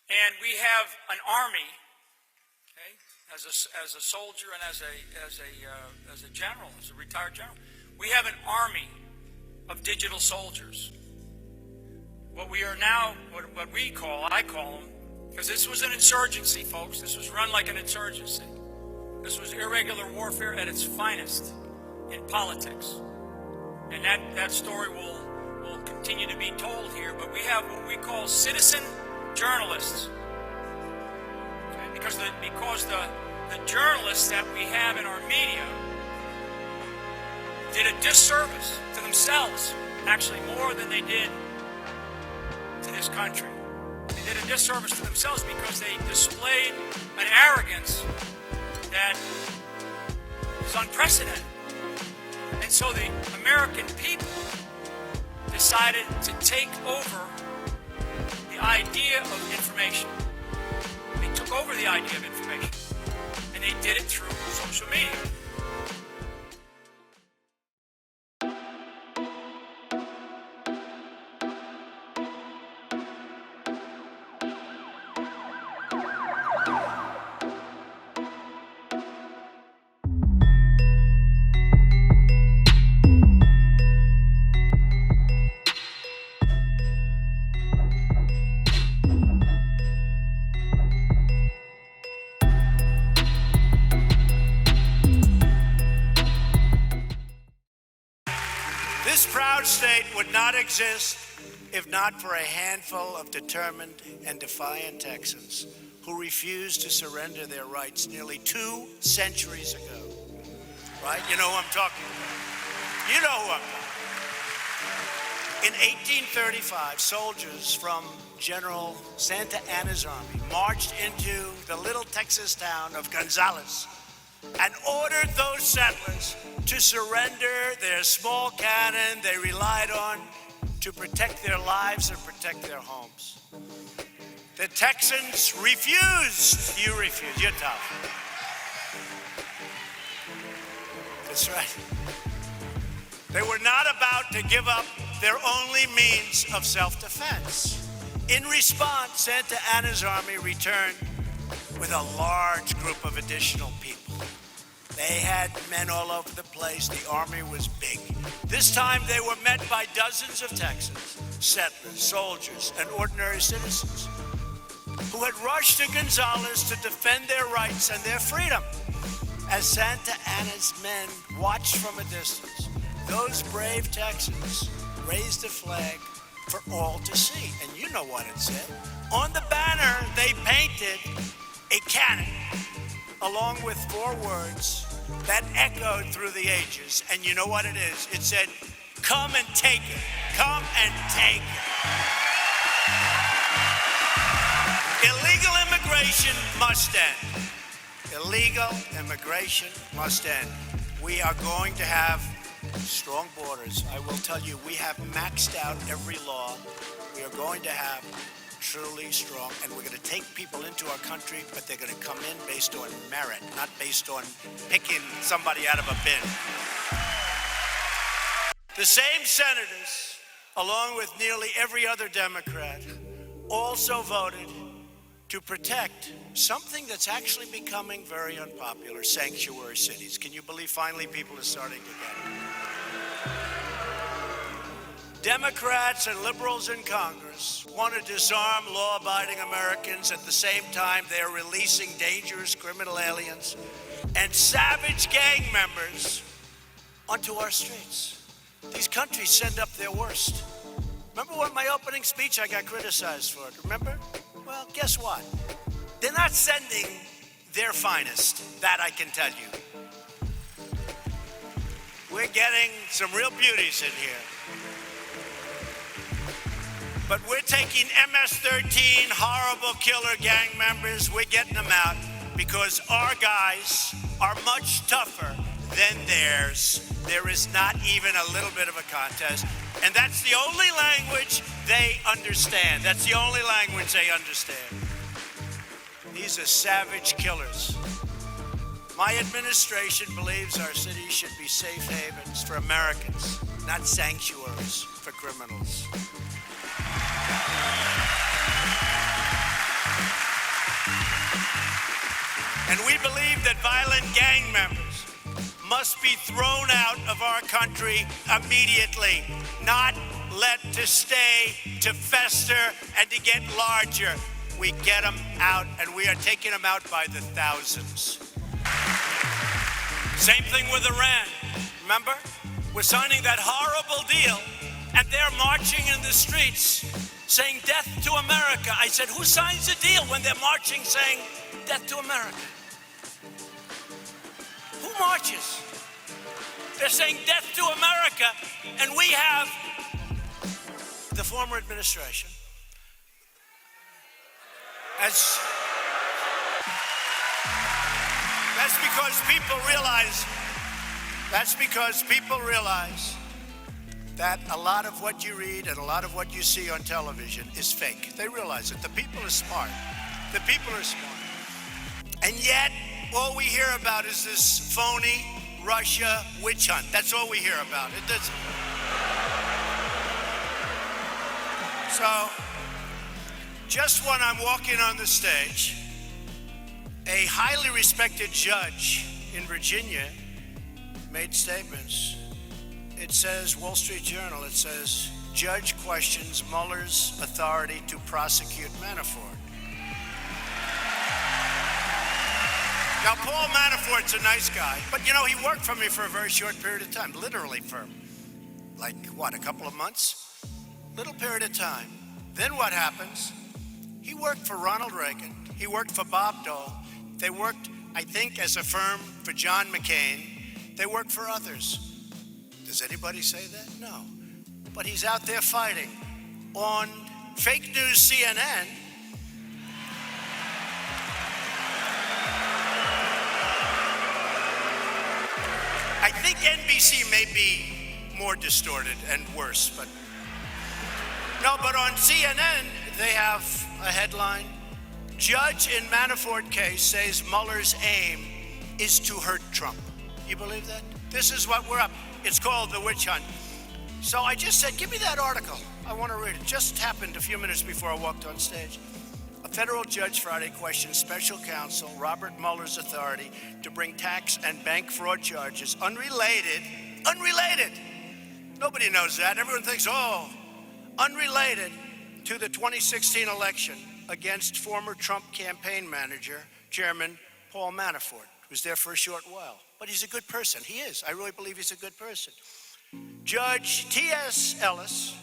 And we have an army, okay, as a soldier and as a general, as a retired general. We have an army of digital soldiers. What we are now, what we call, I call them, because this was an insurgency, folks. This was run like an insurgency. This was irregular warfare at its finest in politics. And that story will continue to be told here, but we have what we call citizen journalists. Okay? Because the journalists that we have in our media did a disservice to themselves, actually more than they did to this country. They did a disservice to themselves because they displayed an arrogance that is unprecedented. And so the American people decided to take over the idea of information. They took over the idea of information, and they did it through social media. This proud state would not exist if not for a handful of determined and defiant Texans who refused to surrender their rights nearly 2 centuries ago. Right? You know who I'm talking about. You know who I'm talking about. In 1835, soldiers from General Santa Anna's army marched into the little Texas town of Gonzales and ordered those settlers to surrender their small cannon they relied on to protect their lives and protect their homes. The Texans refused. You refused. You're tough. That's right. They were not about to give up their only means of self-defense. In response, Santa Anna's army returned with a large group of additional people. They had men all over the place. The army was big. This time they were met by dozens of Texans, settlers, soldiers, and ordinary citizens who had rushed to Gonzales to defend their rights and their freedom. As Santa Anna's men watched from a distance, those brave Texans raised a flag for all to see. And you know what it said. On the banner, they painted a cannon along with 4 words that echoed through the ages. And you know what it is? It said, "Come and take it. Come and take it." Illegal immigration must end. Illegal immigration must end. We are going to have strong borders. I will tell you, we have maxed out every law. We are going to have truly strong, and we're going to take people into our country, but they're going to come in based on merit, not based on picking somebody out of a bin. The same senators, along with nearly every other Democrat, also voted to protect something that's actually becoming very unpopular, sanctuary cities. Can you believe finally people are starting to get it? Democrats and liberals in Congress want to disarm law-abiding Americans. At the same time, they're releasing dangerous criminal aliens and savage gang members onto our streets. These countries send up their worst. Remember what my opening speech I got criticized for? Remember? Well, guess what? They're not sending their finest. That I can tell you. We're getting some real beauties in here. But we're taking MS-13 horrible killer gang members, we're getting them out because our guys are much tougher than theirs. There is not even a little bit of a contest. And that's the only language they understand. That's the only language they understand. These are savage killers. My administration believes our cities should be safe havens for Americans, not sanctuaries for criminals. And we believe that violent gang members must be thrown out of our country immediately, not let to stay, to fester, and to get larger. We get them out, and we are taking them out by the thousands. Same thing with Iran. Remember? We're signing that horrible deal, and they're marching in the streets saying death to America. I said, who signs a deal when they're marching saying death to America? Who marches? They're saying death to America, and we have the former administration. That's because people realize that a lot of what you read and a lot of what you see on television is fake. They realize it. The people are smart. The people are smart. And yet, all we hear about is this phony Russia witch hunt. That's all we hear about. It doesn't. So, just when I'm walking on the stage, a highly respected judge in Virginia made statements. It says, Wall Street Journal, it says, judge questions Mueller's authority to prosecute Manafort. Now, Paul Manafort's a nice guy, but you know, he worked for me for a very short period of time, literally for like, what, a couple of months? Little period of time. Then what happens? He worked for Ronald Reagan. He worked for Bob Dole. They worked, I think, as a firm for John McCain. They worked for others. Does anybody say that? No. But he's out there fighting on fake news CNN. I think NBC may be more distorted and worse, but no, but on CNN, they have a headline, Judge in Manafort case says Mueller's aim is to hurt Trump. You believe that? This is what we're up. It's called the witch hunt. So I just said, give me that article. I want to read it. Just happened a few minutes before I walked on stage. A federal judge Friday questioned special counsel Robert Mueller's authority to bring tax and bank fraud charges unrelated. Nobody knows that. Everyone thinks, unrelated to the 2016 election against former Trump campaign manager, Chairman Paul Manafort, who was there for a short while. But he's a good person. He is. I really believe he's a good person. Judge T.S. Ellis,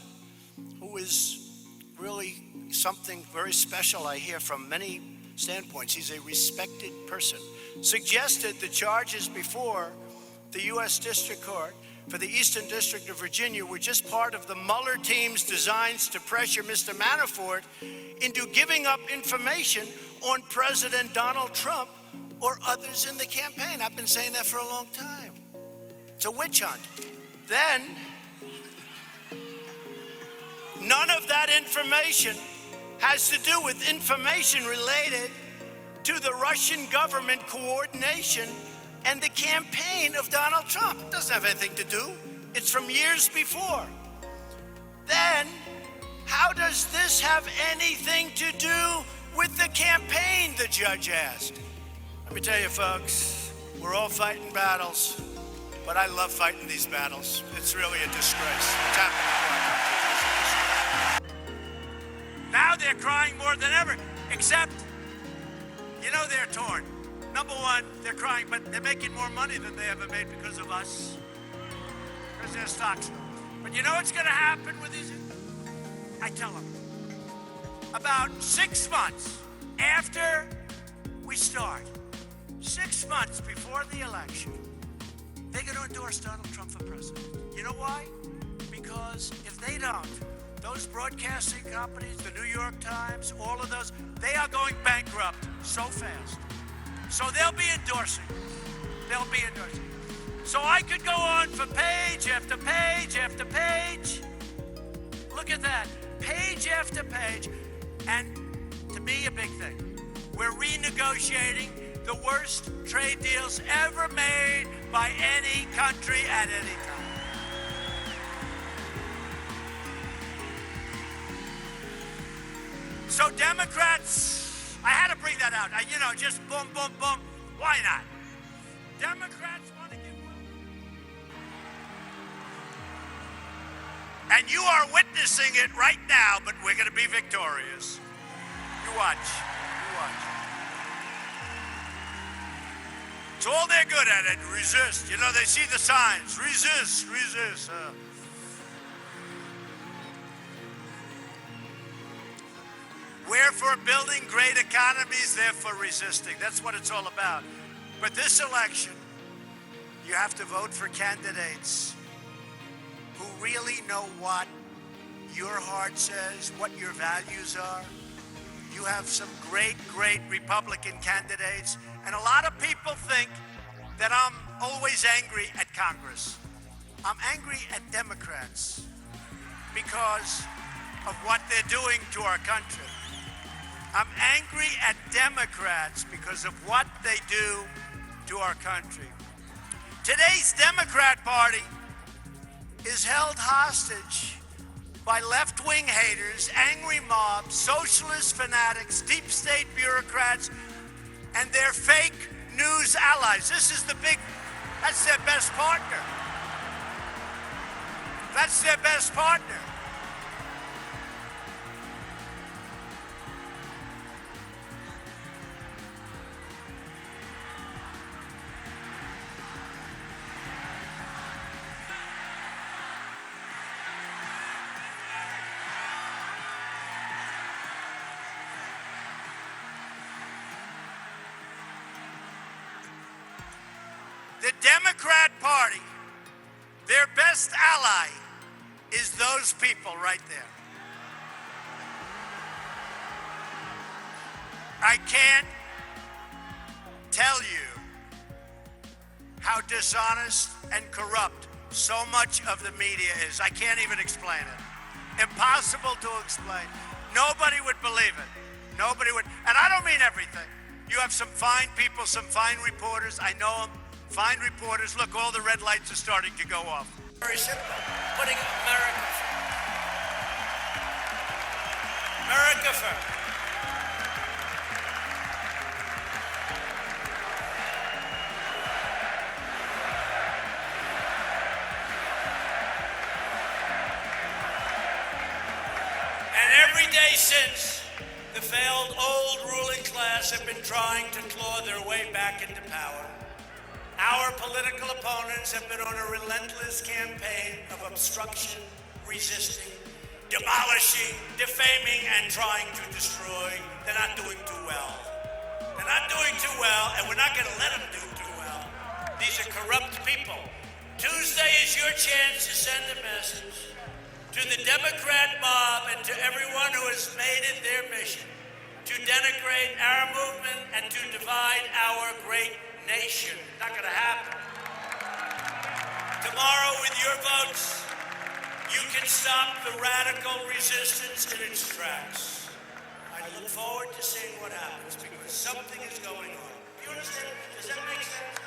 who is really something very special, I hear from many standpoints. He's a respected person. Suggested the charges before the U.S. District Court for the Eastern District of Virginia were just part of the Mueller team's designs to pressure Mr. Manafort into giving up information on President Donald Trump or others in the campaign. I've been saying that for a long time. It's a witch hunt. Then, none of that information has to do with information related to the Russian government coordination and the campaign of Donald Trump. It doesn't have anything to do. It's from years before. Then, how does this have anything to do with the campaign, the judge asked? Let me tell you, folks, we're all fighting battles, but I love fighting these battles. It's really a disgrace. What's happening to our country? Now they're crying more than ever, except, you know, they're torn. Number one, they're crying, but they're making more money than they ever made because of us, because their stocks. But you know what's going to happen with these? I tell them, about 6 months after we start, 6 months before the election, they're going to endorse Donald Trump for president. You know why? Because if they don't, those broadcasting companies, the New York Times, all of those, they are going bankrupt so fast. So they'll be endorsing. So I could go on for page after page after page. Look at that, page after page. And to me, a big thing, we're renegotiating the worst trade deals ever made by any country at any time. So Democrats, I had to bring that out. Just boom, boom, boom. Why not? Democrats want to give wealth. And you are witnessing it right now, but we're going to be victorious. You watch. You watch. It's all they're good at it. Resist. You know, they see the signs. Resist, resist. We're for building great economies, they're for resisting. That's what it's all about. But this election, you have to vote for candidates who really know what your heart says, what your values are. You have some great, great Republican candidates, and a lot of people think that I'm always angry at Congress. I'm angry at Democrats because of what they're doing to our country. I'm angry at Democrats because of what they do to our country. Today's Democrat Party is held hostage by left-wing haters, angry mobs, socialist fanatics, deep state bureaucrats, and their fake news allies. That's their best partner. That's their best partner. The Democrat Party, their best ally is those people right there. I can't tell you how dishonest and corrupt so much of the media is. I can't even explain it. Impossible to explain. Nobody would believe it. Nobody would. And I don't mean everything. You have some fine people, some fine reporters. I know them. Fine reporters. Look, all the red lights are starting to go off. Very simple. Putting America first. America first. And every day since, the failed old ruling class have been trying to claw their way back into power. Our political opponents have been on a relentless campaign of obstruction, resisting, demolishing, defaming, and trying to destroy. They're not doing too well. They're not doing too well, and we're not going to let them do too well. These are corrupt people. Tuesday is your chance to send a message to the Democrat mob and to everyone who has made it their mission to denigrate our movement and to divide our great nation. Not going to happen. Tomorrow, with your votes, you can stop the radical resistance in its tracks. I look forward to seeing what happens because something is going on. Do you understand? Does that make sense?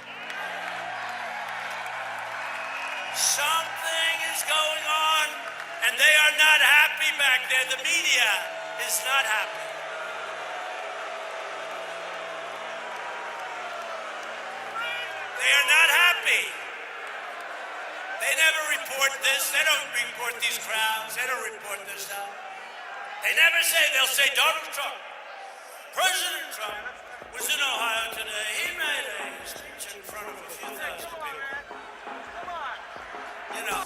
Something is going on, and they are not happy back there. The media is not happy. They are not happy. They never report this. They don't report these crowds. They don't report this stuff. They never say, they'll say Donald Trump. President Trump was in Ohio today. He made a speech in front of a few thousand people. You know.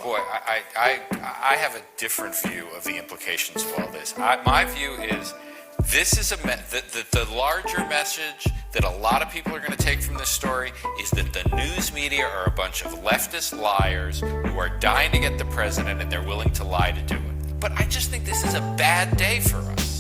Boy, I have a different view of the implications of all this. My view is this is the larger message that a lot of people are going to take from this story is that the news media are a bunch of leftist liars who are dying to get the president and they're willing to lie to do it. But I just think this is a bad day for us.